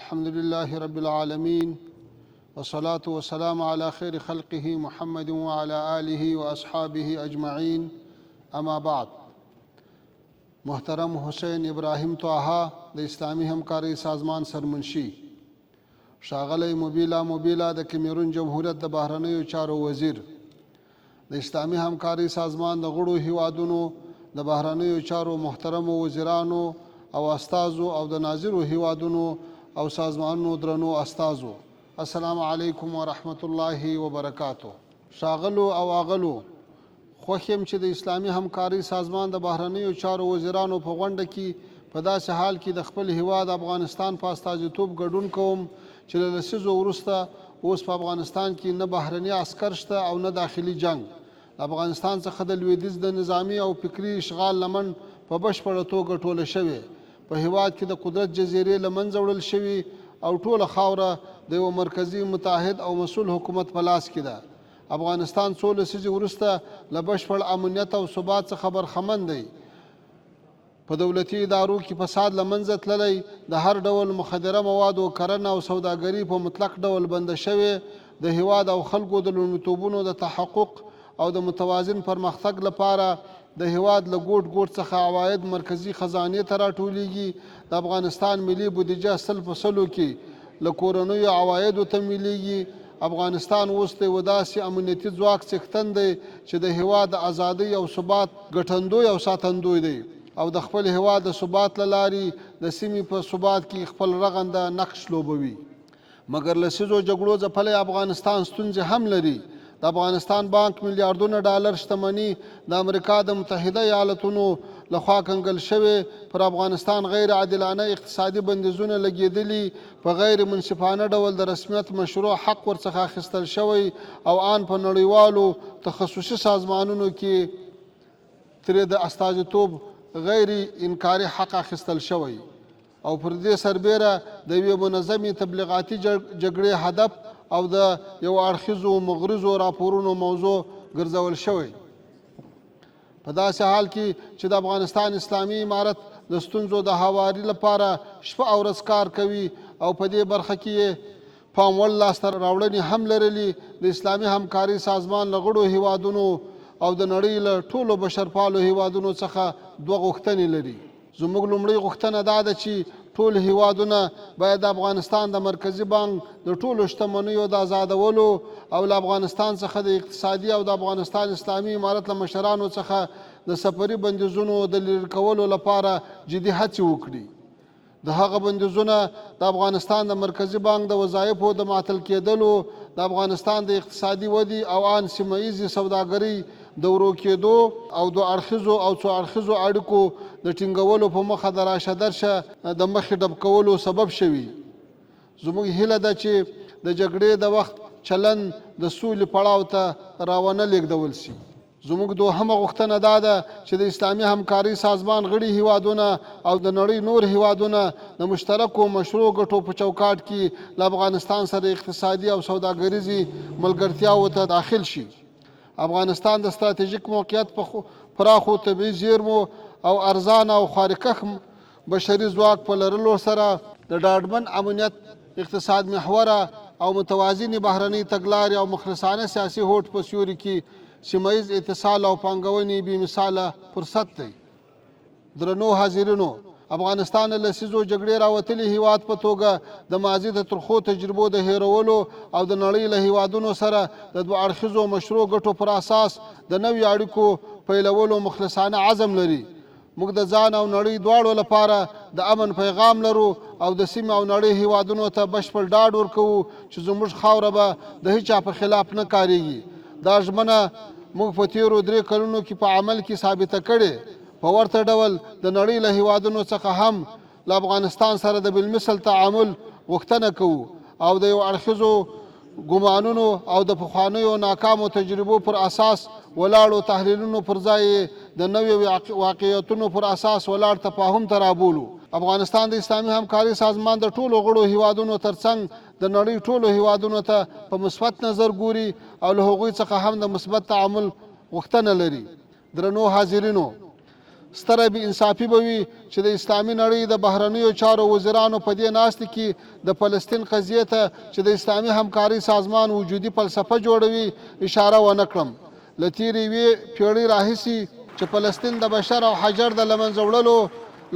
الحمد لله رب العالمين والصلاة والسلام على خير خلقه محمد وعلى آله وأصحابه أجمعين اما بعد. محترم حسین ابراهیم طاها د اسلامی همکاری سازمان سرمنشي، ښاغلی موبیلا د کیمرون جمهوریت د بهرنیو چارو وزیر، د اسلامی همکاری سازمان د غړو هیوادونو د بهرنیو چارو محترمو وزیرانو او استازو او د ناظرو هیوادونو او سازمانونو درنو استازو، السلام علیکم ورحمت الله وبرکاتو. ښاغلو او اغلو، خوښ یم چې د اسلامي همکارۍ سازمان د بهرنیو چارو وزیرانو په غونډه کې په داسې حال کې د خپل هیواد افغانستان په استازیتوب ګډون کوم چې له لسیزو وروسته اوس په افغانستان کې نه بهرني عسکر شته او نه داخلي جنگ. د افغانستان څخه د لویدیځ د نظامي او فکري اشغال لمن په بشپړه توګه ټوله شوې، په هیواد کې د قدرت جزیرې له منځه وړل شوي او ټوله خاوره د یو مرکزي متحد او مسؤل حکومت په لاس کې ده. افغانستان څو لسیزې وروسته له بشپړ امنیت او ثبات څخه برخمن دی. په دولتي ادارو کې فساد له منځه تللی، د هر ډول مخدره موادو کرنه او سوداګري په مطلق ډول بنده شوې، د هیواد او خلکو د لومړیتوبونو د تحقق او د متوازن پرمختګ لپاره د هیواد له ګوټ ګوټ څخه عواید مرکزي خزانې ته راټولیږي. د افغانستان ملي بودیجه 100% کې له کورنیو عوایدو تمویلیږي. افغانستان اوس د یوه داسې امنیتي ځواک څښتن دی چې د هیواد د ازادۍ او ثبات ګټندوی او ساتندوی دی او د خپل هیواد د ثبات له لارې د سیمې په ثبات کې خپل رغنده نقش لوبوي. مګر لسیزو جګړو ځپلی افغانستان ستونزې هم لري. د افغانستان بانک میلیاردونه ډالر شتمني د امریکا د متحده ایالتونو لخوا کنګل شوې، پر افغانستان غیر عادلانه اقتصادي بندیزونه لګېدلي، په غیر منصفانه ډول د رسمیت مشروع حق ورڅخه اخیستل شوی او آن په نړیوالو تخصصي سازمانونو کې ترې د استازیتوب غیر انکاري حق اخیستل شوی او پر دې سربیره د یوې منظمې تبلیغاتي جګړې هدف او د یو اړخیزو مغرضو راپورونو موضوع ګرځول شوی. په داسې حال کې چې د افغانستان اسلامي امارت د ستونزو د هواري لپاره شپه او ورځ کار کوي او په دې برخه کې یې پام وړ لاسته راوړنې هم لرلي. د اسلامي همکارۍ سازمان له غړو هیوادونو او د نړۍ له ټولو بشرپالو هیوادونو څخه دوه غوښتنې لري. زموږ لومړۍ غوښتنه دا ده چې ټول هیوادونه باید د افغانستان د مرکزي بانک د ټولو شتمنیو د آزادولو او له افغانستان څخه د اقتصادي او د افغانستان اسلامي امارت له مشرانو څخه د سفري بندیزونو د لرې کولو لپاره جدي هڅې وکړي. د هغه بندیزونه د افغانستان د مرکزي بانک د وظایفو د معطل کېدلو، د افغانستان د اقتصادي ودې او آن سیمه ییزې سوداګرۍ د ورو کېدو او د اړخیزو او څو اړخیزو اړیکو د ټینګولو په موخه د راشه درشه د مخې ډب کولو سبب شوي. زموږ هیله ده چې د جګړې د وخت چلند د سولې پړاو ته راونه لیږدول شي. زموږ دوهمه غوښتنه دا ده چې د اسلامي همکارۍ سازمان غړي هیوادونه او د نړۍ نور هیوادونه د مشترکو مشروع ګټو په چوکاټ کې له افغانستان سره اقتصادي او سوداګریزې ملګرتیاوو ته داخل شي. افغانستان د ستراتیژیک موقعیت په پراخو طبیعي زیرمو او ارزانه او خارکخ بشري ځواک په لرلو سره د ډاډمن امنیت، اقتصاد محوره او متوازنې بهرنۍ تګلارې او مخلصانه سیاسي هوډ په سیوري کې سیمه ییز اتصال او پانګونې بې مثاله فرصت دی. درنو حاضرینو، افغانستان له لسیزو جګړې راوتلي هیواد په توګه د ماضي د ترخو تجربو د هیرولو او د نړۍ له هیوادونو سره د دوه اړخیزو مشروع ګټو پر اساس د نویو اړیکو پیلولو مخلصانه عزم لري. موږ د ځان او نړۍ دواړو لپاره د امن پیغام لرو او د سیمې او نړۍ هیوادونو ته بشپړ ډاډ ورکوو چې زموږ خاوره به د هیچا په خلاف نه کاریږي. دا ژمنه موږ په تیرو 3 کلونو کې په عمل کې ثابته کړې. په ورته ډول د نړۍ له هیوادونو څخه هم له افغانستان سره د بالمثل تعامل غوښتنه کوو او د یو اړخیزو ګمانونو او د پخوانیو ناکامو تجربو پر اساس ولاړو تحلیلونو پر ځای د نویو واقعیتونو پر اساس ولاړ تفاهم ته رابولو. افغانستان د اسلامي همکارۍ سازمان د ټولو غړو هیوادونو ترڅنګ د نړۍ ټولو هیوادونو ته په مثبت نظر ګوري او له هغوی څخه هم د مثبت تعامل غوښتنه لري. درنو حاضرینو، ستره بې انصافي به وي چې د اسلامي نړۍ د بهرنیو چارو وزیرانو په دې ناستې کې د فلسطین قضیې ته چې د اسلامي همکارۍ سازمان وجودي فلسفه جوړوي اشاره ونه کړم. له تېرې یوې پېړۍ راهیسې چې فلسطین د بشر او حجر د له منځه وړلو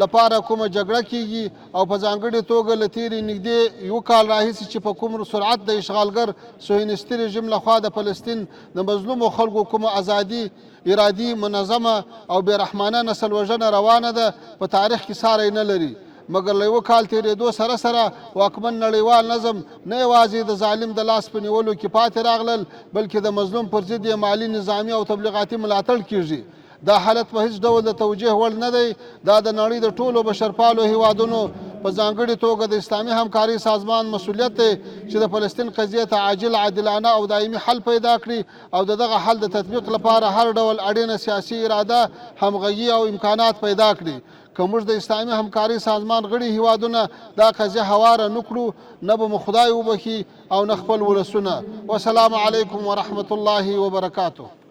لپاره کومه جګړه کیږي او په ځانګړې توګه له تېرې نږدې یو کال راهیسې چې په کوم سرعت د اشغالګر صهیونیستي رژیم لخوا د فلسطین د مظلومو خلکو کومه ازادي ارادي منظمه او بېرحمانه نسل وژنه روانه ده په تاریخ کې ساری نه لري. مګر له یوه کال تېرېدو سره سره واکمن نړیوال نظم نه یوازې د ظالم د لاس په نیولو کې پاتې راغلل بلکې د مظلوم پر ضد یې مالي نظامي او تبلیغاتي ملاتړ کیږي. دا حالت په هیڅ ډول د توجیه وړ نه دی. دا د نړۍ د ټولو بشرپالو هیوادونو په ځانګړې توګه د اسلامي همکارۍ سازمان مسؤلیت دی چې د فلسطین قضیې ته عاجل عادلانه او دایمي حل پیدا کړي او د دغه حل د تطبیق لپاره هر ډول اړینه سیاسي اراده همغږي او امکانات پیدا کړي. که موږ د اسلامي همکارۍ سازمان غړي هیوادونه دا قضیه هواره نه کړو نه به مو خدای وبخي او نه خپل ولسونه. والسلام علیکم ورحمة الله وبرکاته.